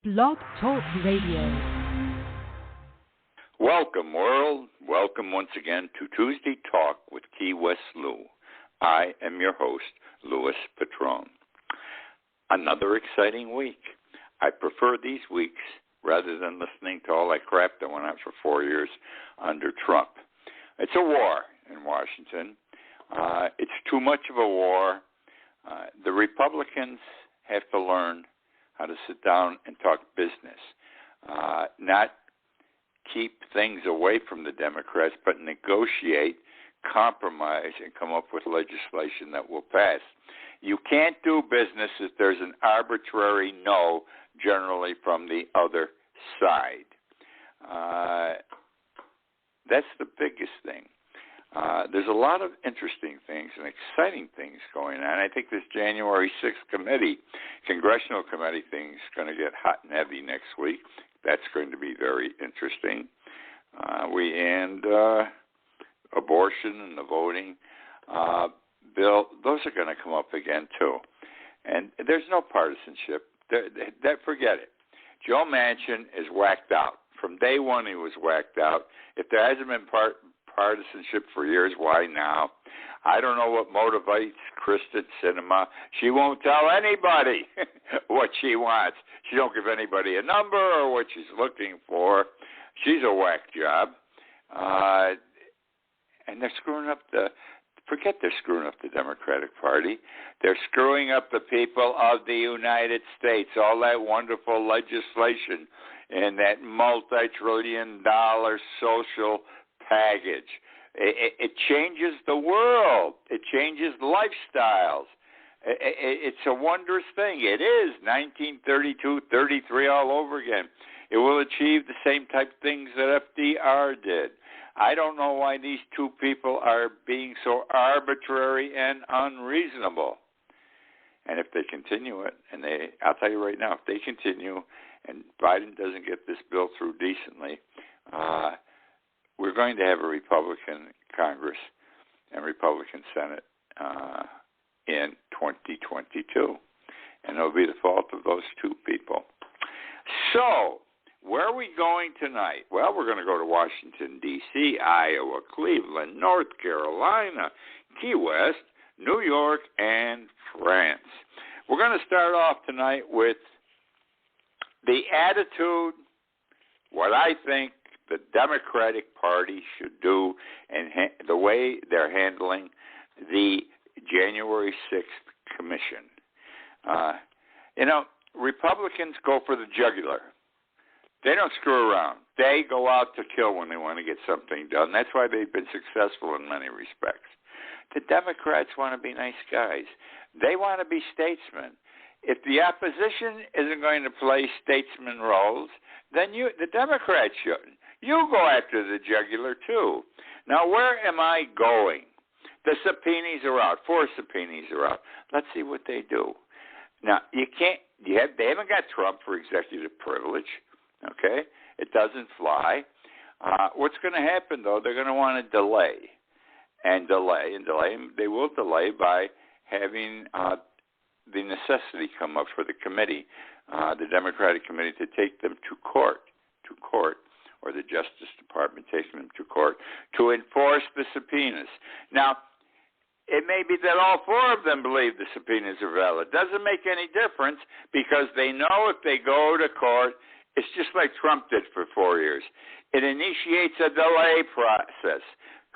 Blog Talk Radio. Welcome, world. Welcome once again to Tuesday Talk with Key West Lou. I am your host, Louis Patron. Another exciting week. I prefer these weeks rather than listening to all that crap that went on for 4 years under Trump. It's a war in Washington. It's too much of a war. The Republicans have to learn how to sit down and talk business, not keep things away from the Democrats, but negotiate, compromise, and come up with legislation that will pass. You can't do business if there's an arbitrary no, generally from the other side. That's the biggest thing. There's a lot of interesting things and exciting things going on. I think this January 6th congressional committee thing is going to get hot and heavy next week. That's going to be very interesting. Abortion and the voting bill, those are going to come up again too. And there's no partisanship. Forget it. Joe Manchin is whacked out. From day one, he was whacked out. If there hasn't been partisanship for years, why now? I don't know what motivates Kristen Sinema. She won't tell anybody what she wants. She don't give anybody a number or what she's looking for. She's a whack job. And they're screwing up they're screwing up the Democratic Party. They're screwing up the people of the United States, all that wonderful legislation and that multi-trillion-dollar social package. It changes the world. It changes lifestyles. It's a wondrous thing. It is 1932, 33 all over again. It will achieve the same type of things that FDR did. I don't know why these two people are being so arbitrary and unreasonable. And if they continue it, I'll tell you right now, if they continue and Biden doesn't get this bill through decently, we're going to have a Republican Congress and Republican Senate in 2022. And it'll be the fault of those two people. So, where are we going tonight? Well, we're going to go to Washington, D.C., Iowa, Cleveland, North Carolina, Key West, New York, and France. We're going to start off tonight with the attitude, what I think the Democratic Party should do, and the way they're handling the January 6th commission. Republicans go for the jugular. They don't screw around. They go out to kill when they want to get something done. That's why they've been successful in many respects. The Democrats want to be nice guys. They want to be statesmen. If the opposition isn't going to play statesman roles, then the Democrats shouldn't. You go after the jugular, too. Now, where am I going? The subpoenas are out. 4 subpoenas are out. Let's see what they do. Now, they haven't got Trump for executive privilege, okay? It doesn't fly. What's going to happen, though, they're going to want to delay. They will delay by having the necessity come up for the committee, the Democratic committee, to take them to court, or the Justice Department taking them to court to enforce the subpoenas. Now, it may be that all 4 of them believe the subpoenas are valid. Doesn't make any difference because they know if they go to court, it's just like Trump did for 4 years. It initiates a delay process.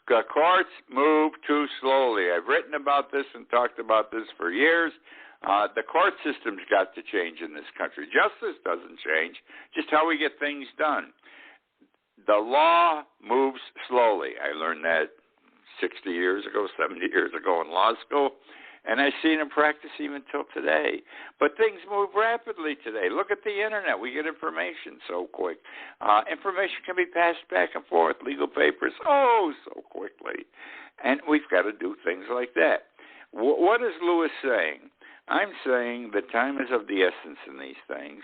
The courts move too slowly. I've written about this and talked about this for years. The court system's got to change in this country. Justice doesn't change, just how we get things done. The law moves slowly. I learned that 60 years ago, 70 years ago in law school, and I've seen in practice even till today. But things move rapidly today. Look at the Internet. We get information so quick. Information can be passed back and forth, legal papers, so quickly. And we've got to do things like that. What is Lewis saying? I'm saying the time is of the essence in these things.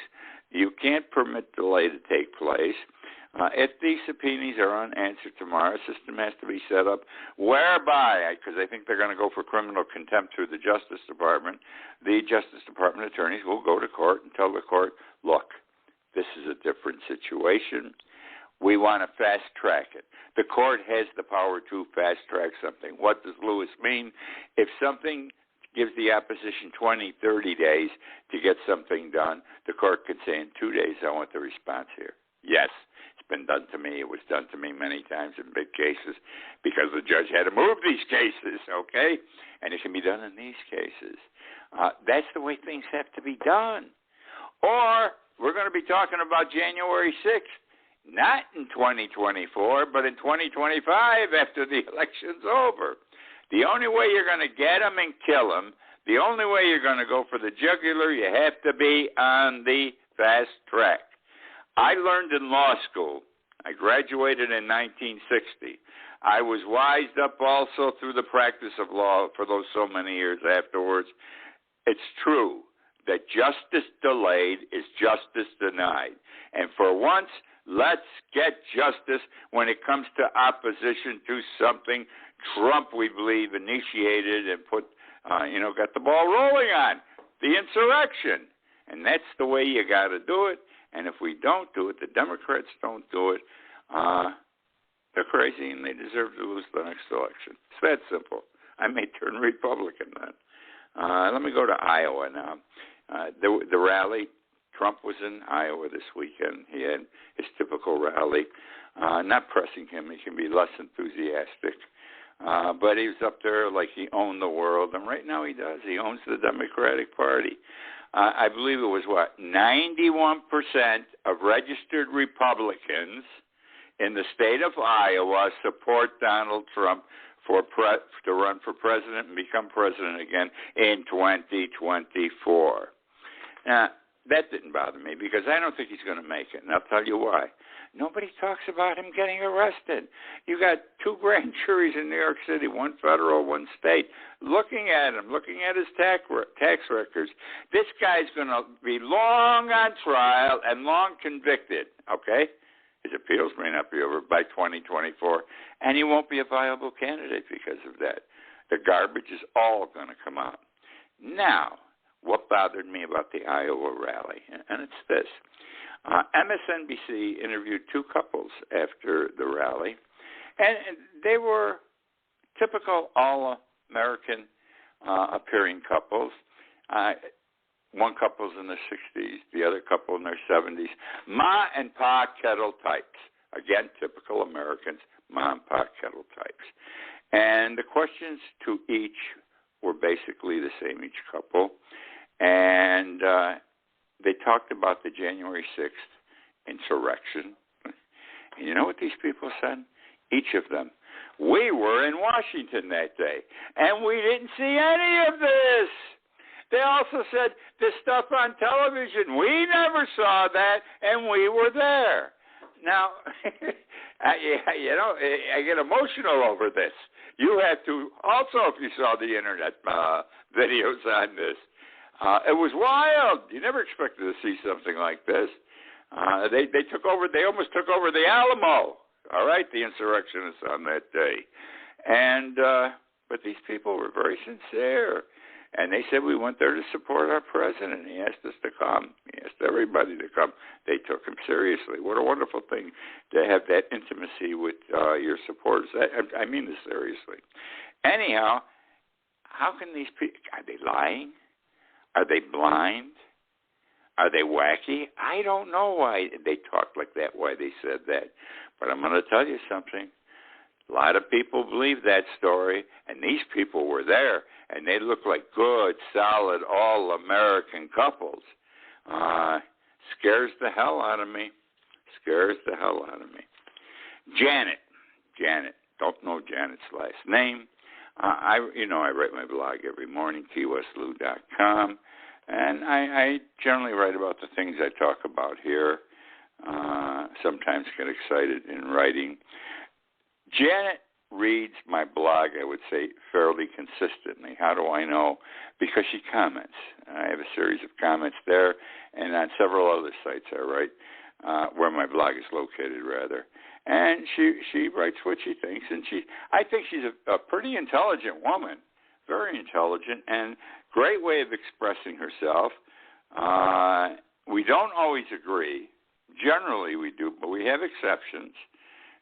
You can't permit delay to take place. If these subpoenas are unanswered tomorrow, a system has to be set up whereby, because I think they're going to go for criminal contempt through the Justice Department, the Justice Department attorneys will go to court and tell the court, look, different situation. We want to fast track it. The court has the power to fast track something. What does Lewis mean? If something gives the opposition 20, 30 days to get something done, the court could say in 2 days, I want the response here. Yes, it's been done to me. It was done to me many times in big cases because the judge had to move these cases, okay? And it can be done in these cases. That's the way things have to be done. Or we're going to be talking about January 6th, not in 2024, but in 2025 after the election's over. The only way you're going to get them and kill them, the only way you're going to go for the jugular, you have to be on the fast track. I learned in law school. I graduated in 1960. I was wised up also through the practice of law for those so many years afterwards. It's true that justice delayed is justice denied. And for once, let's get justice when it comes to opposition to something Trump, we believe, initiated and put, got the ball rolling on, the insurrection. And that's the way you got to do it. And if we don't do it, the Democrats don't do it, they're crazy and they deserve to lose the next election. It's that simple. I may turn Republican then. Let me go to Iowa now. The rally, Trump was in Iowa this weekend. He had his typical rally. Not pressing him. He can be less enthusiastic. But he was up there like he owned the world. And right now he does. He owns the Democratic Party. I believe it was, 91% of registered Republicans in the state of Iowa support Donald Trump to run for president and become president again in 2024. Now, that didn't bother me because I don't think he's going to make it, and I'll tell you why. Nobody talks about him getting arrested. You got 2 grand juries in New York City, one federal, one state, looking at him, looking at his tax records. This guy's going to be long on trial and long convicted, okay? His appeals may not be over by 2024, and he won't be a viable candidate because of that. The garbage is all going to come out. Now, what bothered me about the Iowa rally, and it's this. MSNBC interviewed 2 couples after the rally, and they were typical all-American appearing couples. One couple's in their 60s, the other couple in their 70s. Ma and Pa kettle types. Again, typical Americans, ma and pa kettle types. And the questions to each were basically the same, each couple. And they talked about the January 6th insurrection. And you know what these people said? Each of them. We were in Washington that day, and we didn't see any of this. They also said this stuff on television, we never saw that, and we were there. Now, I get emotional over this. You have to, also if you saw the internet videos on this. It was wild. You never expected to see something like this. They took over. They almost took over the Alamo. All right, the insurrectionists on that day, and but these people were very sincere, and they said we went there to support our president. He asked us to come. He asked everybody to come. They took him seriously. What a wonderful thing to have that intimacy with your supporters. I mean this seriously. Anyhow, how can these people? Are they lying? Are they blind? Are they wacky? I don't know why they talked like that, why they said that. But I'm going to tell you something. A lot of people believe that story, and these people were there, and they look like good, solid, all-American couples. Scares the hell out of me. Scares the hell out of me. Janet. Don't know Janet's last name. I write my blog every morning, TWeslew.com, and I generally write about the things I talk about here. Sometimes get excited in writing. Janet reads my blog, I would say, fairly consistently. How do I know? Because she comments. I have a series of comments there, and on several other sites I write, where my blog is located, rather. And she writes what she thinks, and I think she's a pretty intelligent woman, very intelligent, and great way of expressing herself. We don't always agree, generally we do, but we have exceptions.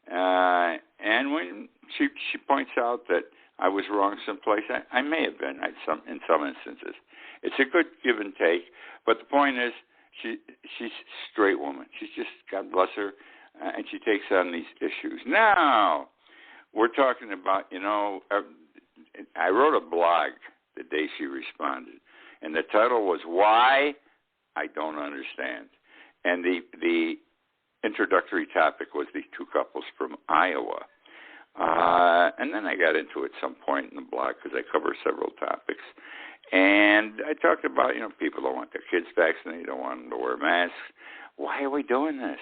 And when she points out that I was wrong someplace, I may have been in some instances. It's a good give and take, but the point is she's a straight woman. She's just, God bless her, and she takes on these issues. Now, we're talking about, I wrote a blog the day she responded, and the title was Why I Don't Understand. And the introductory topic was these two couples from Iowa. And then I got into it at some point in the blog because I cover several topics. And I talked about, people don't want their kids vaccinated, don't want them to wear masks. Why are we doing this?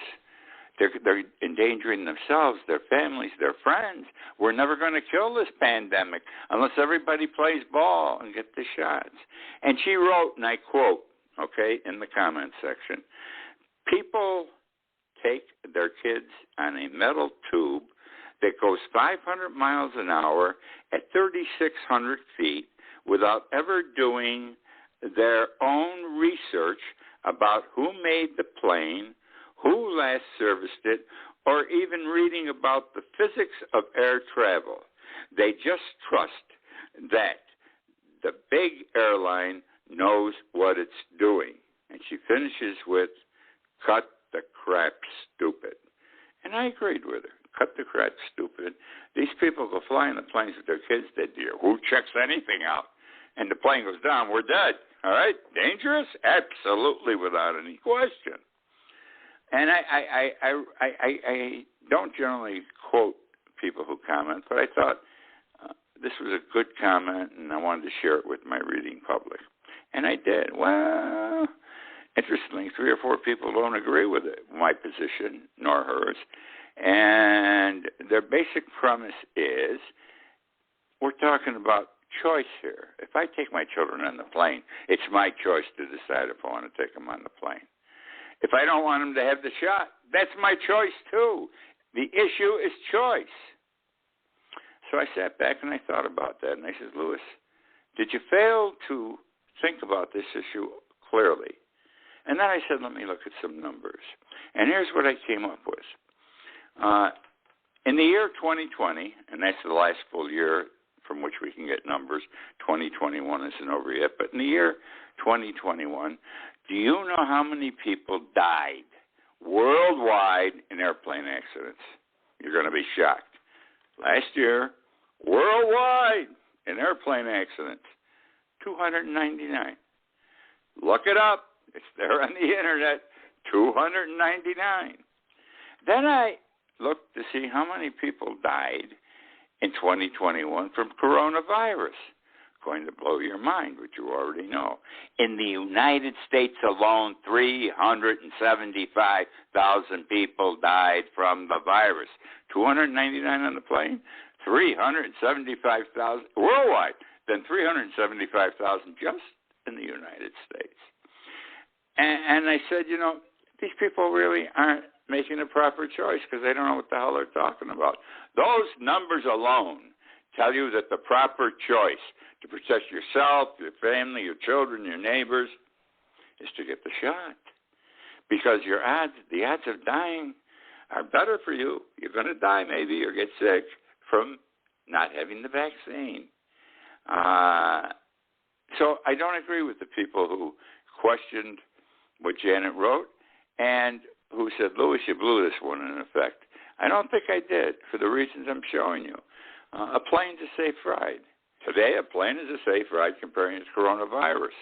They're endangering themselves, their families, their friends. We're never going to kill this pandemic unless everybody plays ball and get the shots. And she wrote, and I quote, in the comment section, people take their kids on a metal tube that goes 500 miles an hour at 3,600 feet without ever doing their own research about who made the plane, who last serviced it, or even reading about the physics of air travel. They just trust that the big airline knows what it's doing. And she finishes with, cut the crap, stupid. And I agreed with her. Cut the crap, stupid. These people go fly in the planes with their kids, dead dear. Who checks anything out? And the plane goes down, we're dead. All right? Dangerous? Absolutely, without any question. And I don't generally quote people who comment, but I thought this was a good comment, and I wanted to share it with my reading public. And I did. Well, interestingly, 3 or 4 people don't agree with it, my position, nor hers. And their basic premise is we're talking about choice here. If I take my children on the plane, it's my choice to decide if I want to take them on the plane. If I don't want them to have the shot, that's my choice too. The issue is choice. So I sat back and I thought about that, and I said, Lewis, did you fail to think about this issue clearly? And then I said, let me look at some numbers. And here's what I came up with. In the year 2020, and that's the last full year from which we can get numbers, 2021 isn't over yet, but in the year 2021, do you know how many people died worldwide in airplane accidents? You're going to be shocked. Last year, worldwide in airplane accidents, 299. Look it up. It's there on the internet, 299. Then I looked to see how many people died in 2021 from coronavirus. Going to blow your mind, which you already know. In the United States alone, 375,000 people died from the virus. 299 on the plane, 375,000 worldwide, then 375,000 just in the United States. And I said, these people really aren't making a proper choice because they don't know what the hell they're talking about. Those numbers alone tell you that the proper choice to protect yourself, your family, your children, your neighbors, is to get the shot. Because the odds of dying are better for you. You're going to die maybe or get sick from not having the vaccine. So I don't agree with the people who questioned what Janet wrote and who said, Lewis, you blew this one in effect. I don't think I did for the reasons I'm showing you. A plane's a safe ride. Today, a plane is a safe ride comparing it to coronavirus.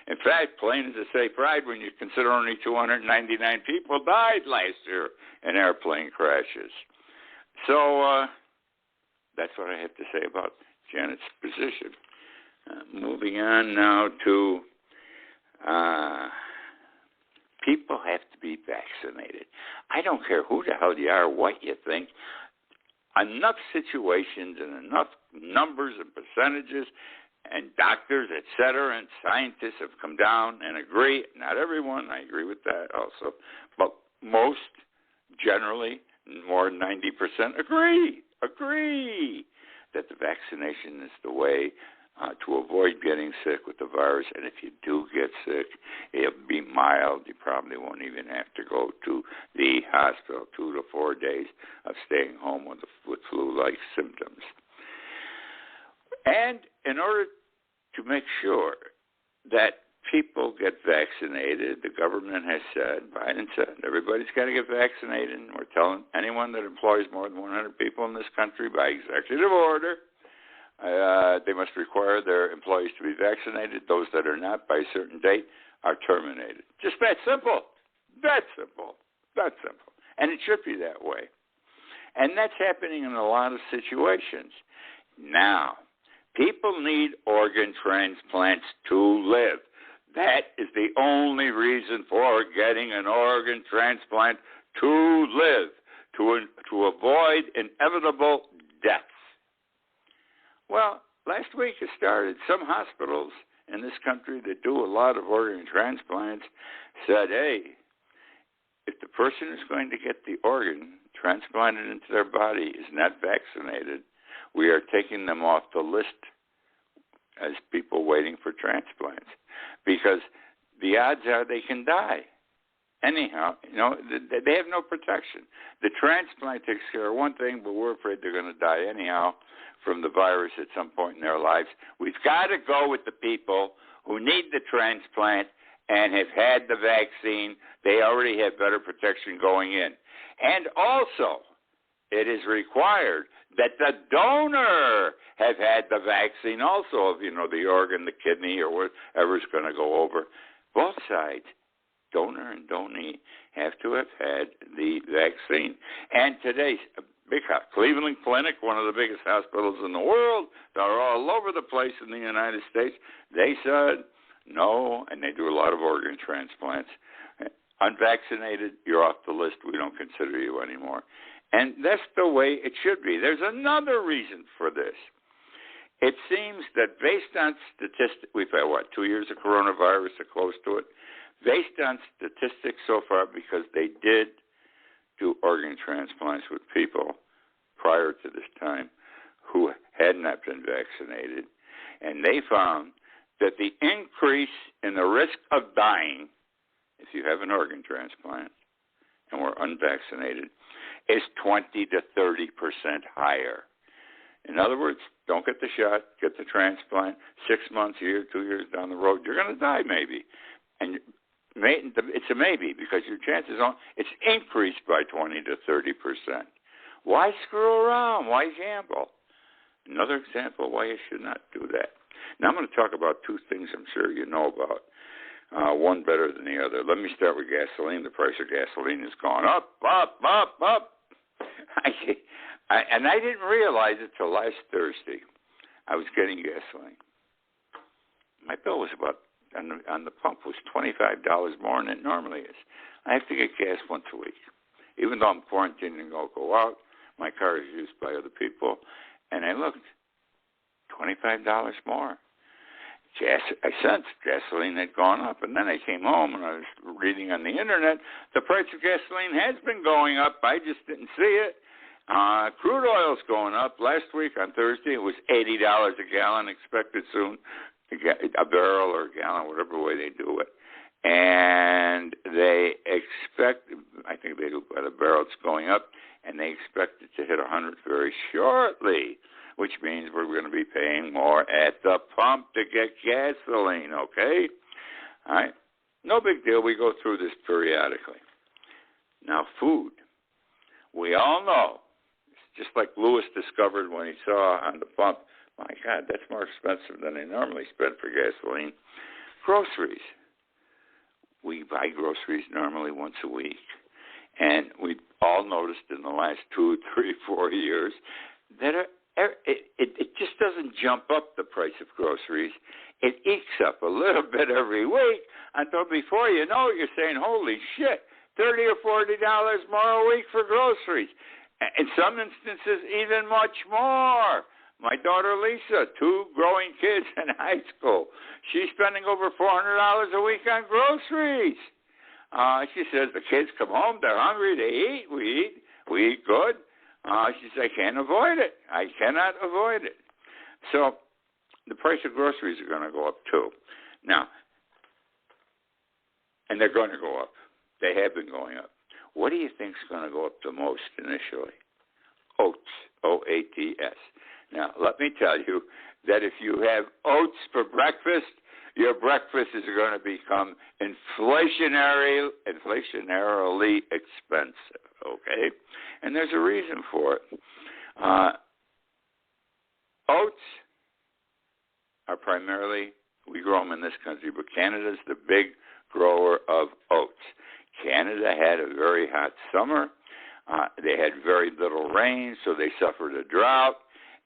In fact, plane is a safe ride when you consider only 299 people died last year in airplane crashes. So that's what I have to say about Janet's position. Moving on now to people have to be vaccinated. I don't care who the hell you are, what you think. Enough situations and enough numbers and percentages and doctors, et cetera, and scientists have come down and agree. Not everyone, I agree with that also, but most, generally, more than 90% agree that the vaccination is the way to avoid getting sick with the virus. And if you do get sick, it'll be mild. You probably won't even have to go to the the hospital, 2 to 4 days of staying home with flu-like symptoms. And in order to make sure that people get vaccinated, the government has said, Biden said, everybody's got to get vaccinated. And we're telling anyone that employs more than 100 people in this country by executive order, they must require their employees to be vaccinated. Those that are not by a certain date are terminated. Just that simple. That simple. That simple. And it should be that way. And that's happening in a lot of situations. Now, people need organ transplants to live. That is the only reason for getting an organ transplant, to live, to avoid inevitable deaths. Well, last week it started. Some hospitals in this country that do a lot of organ transplants said, hey, if the person who's going to get the organ transplanted into their body is not vaccinated, we are taking them off the list as people waiting for transplants, because the odds are they can die. Anyhow, they have no protection. The transplant takes care of one thing, but we're afraid they're going to die anyhow from the virus at some point in their lives. We've got to go with the people who need the transplant and have had the vaccine. They already have better protection going in. And also, it is required that the donor have had the vaccine also of, the organ, the kidney, or whatever's going to go over. Both sides, donor and donee, have to have had the vaccine. And today's big Cleveland Clinic, one of the biggest hospitals in the world, they're all over the place in the United States, they said no, and they do a lot of organ transplants. Unvaccinated, you're off the list. We don't consider you anymore. And that's the way it should be. There's another reason for this. It seems that based on statistics, we've had, 2 years of coronavirus or close to it, based on statistics so far, because they did do organ transplants with people prior to this time who had not been vaccinated, and they found that the increase in the risk of dying if you have an organ transplant and were unvaccinated is 20 to 30% higher. In other words, don't get the shot, get the transplant. 6 months, a year, 2 years down the road, you're going to die maybe. And it's a maybe, because your chances are, it's increased by 20 to 30%. Why screw around? Why gamble? Another example why you should not do that. Now I'm going to talk about two things I'm sure you know about. One better than the other. Let me start with gasoline. The price of gasoline has gone up. And I didn't realize it till last Thursday. I was getting gasoline. My bill was about, on the pump, was $25 more than it normally is. I have to get gas once a week. Even though I'm quarantining, I'll go out. My car is used by other people. And I looked, $25 more. I sensed gasoline had gone up, and then I came home and I was reading on the internet. The price of gasoline has been going up. I just didn't see it. Crude oil's going up. Last week on Thursday, it was $80 a gallon, expected soon, a barrel or a gallon, whatever way they do it. And they expect, I think they do by the barrel, it's going up, and they expect it to hit 100 very shortly, which means we're going to be paying more at the pump to get gasoline, okay? All right? No big deal. We go through this periodically. Now, food. We all know, it's just like Lewis discovered when he saw on the pump, my God, that's more expensive than I normally spend for gasoline. Groceries. We buy groceries normally once a week. And we all noticed in the last 2, 3, 4 years that it just doesn't jump up the price of groceries. It ekes up a little bit every week until before you know it, you're saying, holy shit, $30 or $40 more a week for groceries. In some instances, even much more. My daughter Lisa, 2 growing kids in high school, she's spending over $400 a week on groceries. She says the kids come home, they're hungry, they eat, we eat good. She says, I can't avoid it. I cannot avoid it. So the price of groceries are going to go up too. Now, and they're going to go up. They have been going up. What do you think's going to go up the most initially? Oats, O-A-T-S. Now, let me tell you that if you have oats for breakfast, your breakfast is going to become inflationarily expensive, okay? And there's a reason for it. Oats are primarily, we grow them in this country, but Canada's the big grower of oats. Canada had a very hot summer. They had very little rain, so they suffered a drought,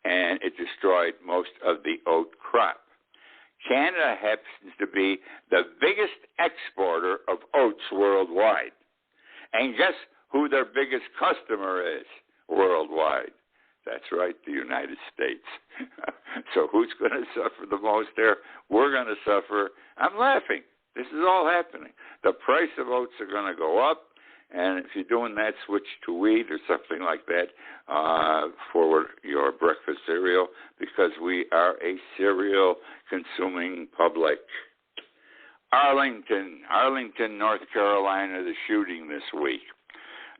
and it destroyed most of the oat crop. Canada happens to be the biggest exporter of oats worldwide. And guess who their biggest customer is worldwide? That's right, the United States. So who's going to suffer the most there? We're going to suffer. I'm laughing. This is all happening. The price of oats are going to go up, and if you're doing that, switch to wheat or something like that for your breakfast cereal, because we are a cereal-consuming public. Arlington, North Carolina, the shooting this week.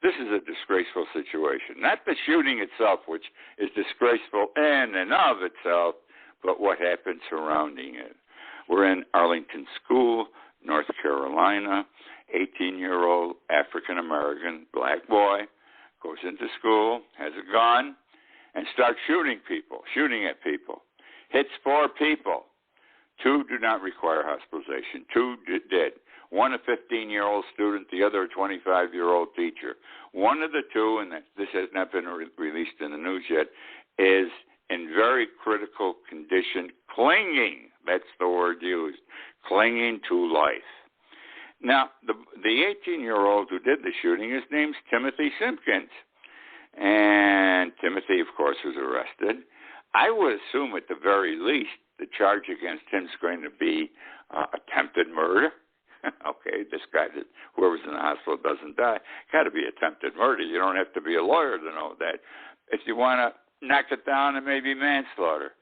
This is a disgraceful situation. Not the shooting itself, which is disgraceful in and of itself, but what happened surrounding it. We're in Arlington School, North Carolina. 18-year-old African-American black boy goes into school, has a gun, and starts shooting at people. Hits 4 people. 2 do not require hospitalization. 2 did. One a 15-year-old student, the other a 25-year-old teacher. One of the 2, and this has not been released in the news yet, is in very critical condition, clinging, that's the word used, clinging to life. Now, the 18-year-old who did the shooting, his name's Timothy Simpkins. And Timothy, of course, was arrested. I would assume at the very least the charge against him is going to be attempted murder. Okay, this guy, whoever's in the hospital doesn't die. Got to be attempted murder. You don't have to be a lawyer to know that. If you want to knock it down, it may be manslaughter.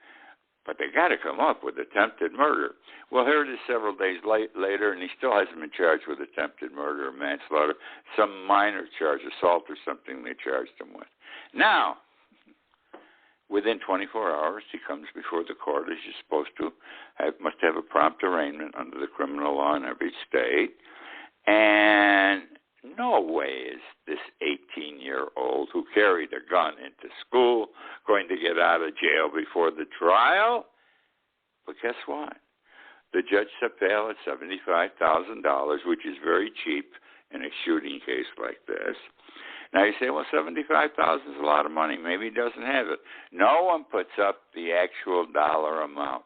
But they got to come up with attempted murder. Well, here it is several days later, and he still hasn't been charged with attempted murder or manslaughter. Some minor charge, assault or something they charged him with. Now, within 24 hours, he comes before the court as you're supposed to. Must have a prompt arraignment under the criminal law in every state. And no way is this 18-year-old who carried a gun into school going to get out of jail before the trial. But guess what? The judge set bail at $75,000, which is very cheap in a shooting case like this. Now you say, well, $75,000 is a lot of money. Maybe he doesn't have it. No one puts up the actual dollar amount.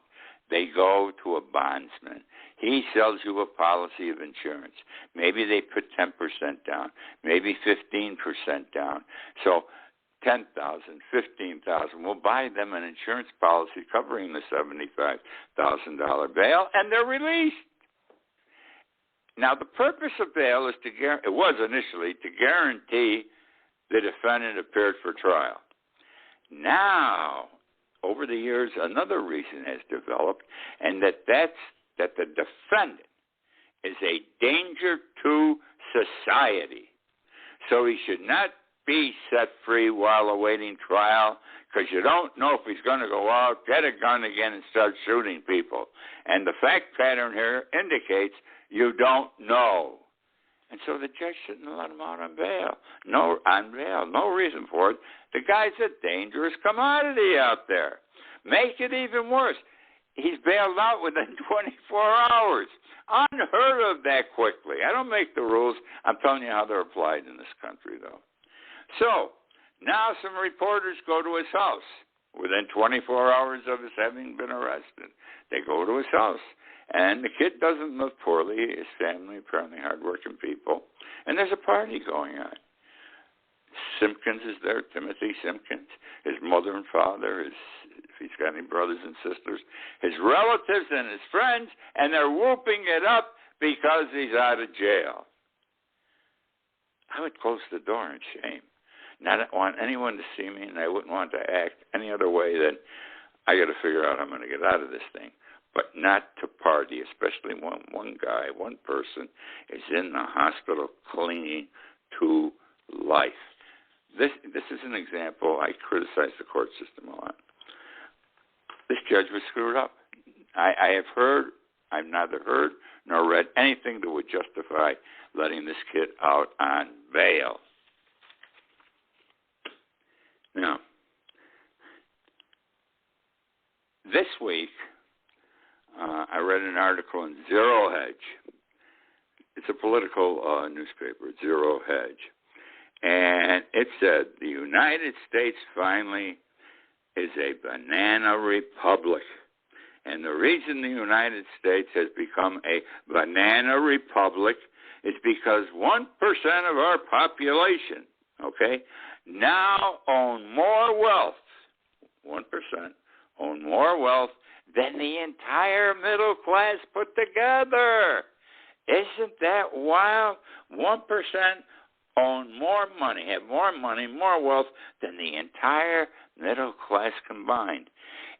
They go to a bondsman. He sells you a policy of insurance. Maybe they put 10% down, maybe 15% down. So $10,000, $15,000. We'll buy them an insurance policy covering the $75,000 bail, and they're released. Now, the purpose of bail is it was initially to guarantee the defendant appeared for trial. Now, over the years, another reason has developed, and that's that the defendant is a danger to society. So he should not be set free while awaiting trial, because you don't know if he's going to go out, get a gun again, and start shooting people. And the fact pattern here indicates you don't know. And so the judge shouldn't let him out on bail. No reason for it. The guy's a dangerous commodity out there. Make it even worse. He's bailed out within 24 hours. Unheard of that quickly. I don't make the rules. I'm telling you how they're applied in this country, though. So, now some reporters go to his house within 24 hours of his having been arrested. They go to his house. And the kid doesn't live poorly. His family, apparently hardworking people. And there's a party going on. Simpkins is there, Timothy Simpkins, his mother and father, if he's got any brothers and sisters, his relatives and his friends, and they're whooping it up because he's out of jail. I would close the door in shame. Not want anyone to see me, and I wouldn't want to act any other way than I got to figure out how I'm going to get out of this thing. But not to party, especially when one person is in the hospital clinging to life. This is an example. I criticize the court system a lot. This judge was screwed up. I've neither heard nor read anything that would justify letting this kid out on bail. Now, this week, I read an article in Zero Hedge. It's a political newspaper, Zero Hedge. And it said, the United States finally is a banana republic. And the reason the United States has become a banana republic is because 1% of our population, now own more wealth, 1% own more wealth than the entire middle class put together. Isn't that wild? 1% own more money, have more money, more wealth than the entire middle class combined.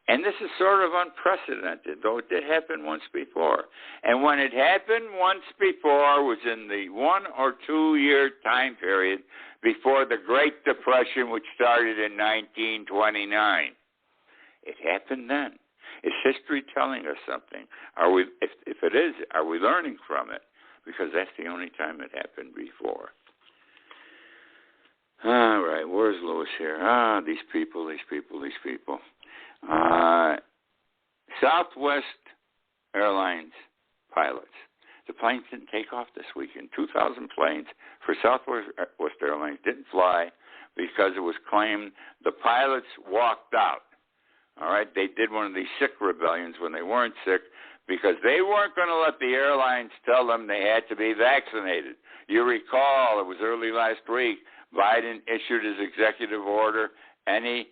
And this is sort of unprecedented, though it did happen once before. And when it happened once before was in the 1 or 2 year time period before the Great Depression, which started in 1929. It happened then. Is history telling us something? Are we, if it is, are we learning from it? Because that's the only time it happened before. All right, where's Lewis here? These people. Southwest Airlines pilots. The planes didn't take off this weekend. 2,000 planes for Southwest Airlines didn't fly because it was claimed the pilots walked out. All right, they did one of these sick rebellions when they weren't sick because they weren't going to let the airlines tell them they had to be vaccinated. You recall, it was early last week, Biden issued his executive order. Any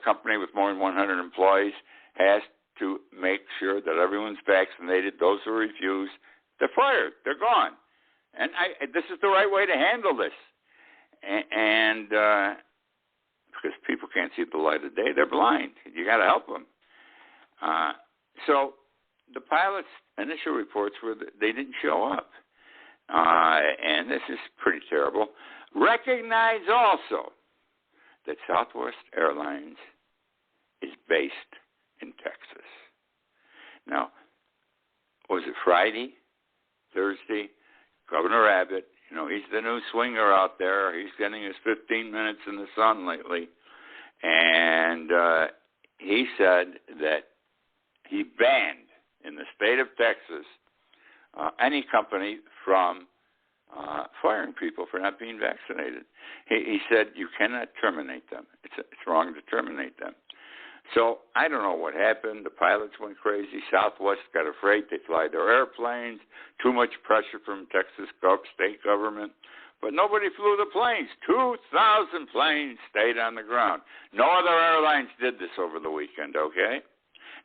company with more than 100 employees has to make sure that everyone's vaccinated. Those who refuse, they're fired. They're gone. And this is the right way to handle this. And because people can't see the light of day, they're blind. You got to help them. So the pilots' initial reports were that they didn't show up. And this is pretty terrible. Recognize also that Southwest Airlines is based in Texas. Now, was it Friday, Thursday? Governor Abbott, he's the new swinger out there. He's getting his 15 minutes in the sun lately. And he said that he banned in the state of Texas any company from firing people for not being vaccinated. He said you cannot terminate them. It's wrong to terminate them. So I don't know what happened. The pilots went crazy. Southwest got afraid. They fly their airplanes. Too much pressure from Texas state government. But nobody flew the planes. 2,000 planes stayed on the ground. No other airlines did this over the weekend,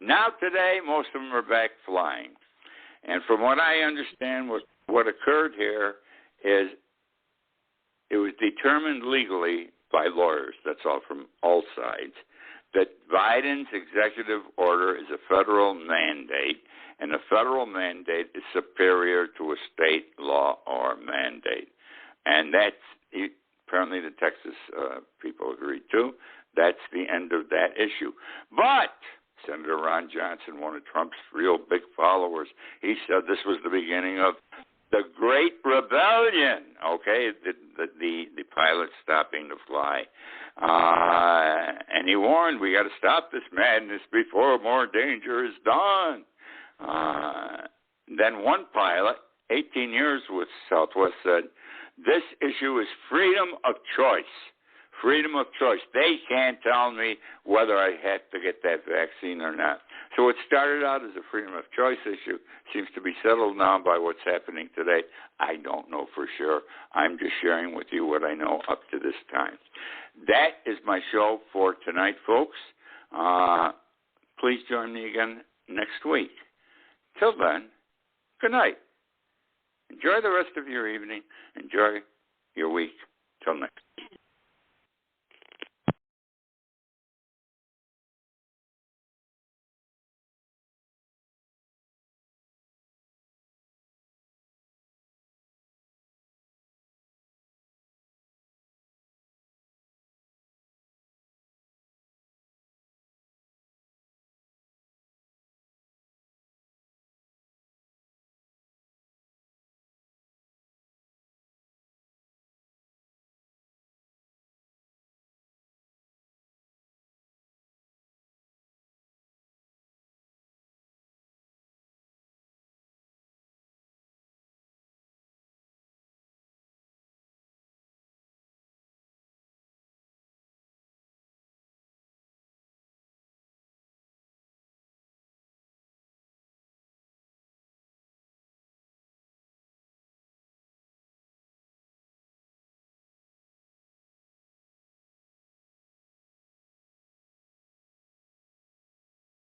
Now today, most of them are back flying. And from what I understand, what occurred here is it was determined legally by lawyers, that's all from all sides, that Biden's executive order is a federal mandate, and a federal mandate is superior to a state law or mandate. And that's, apparently the Texas people agreed to. That's the end of that issue. But Senator Ron Johnson, one of Trump's real big followers, he said this was the beginning of the Great Rebellion, the pilots stopping to fly. And he warned, we got to stop this madness before more danger is done. Then one pilot, 18 years with Southwest, said, this issue is freedom of choice. Freedom of choice. They can't tell me whether I have to get that vaccine or not. So it started out as a freedom of choice issue. Seems to be settled now by what's happening today. I don't know for sure. I'm just sharing with you what I know up to this time. That is my show for tonight, folks. Please join me again next week. Till then, good night. Enjoy the rest of your evening. Enjoy your week.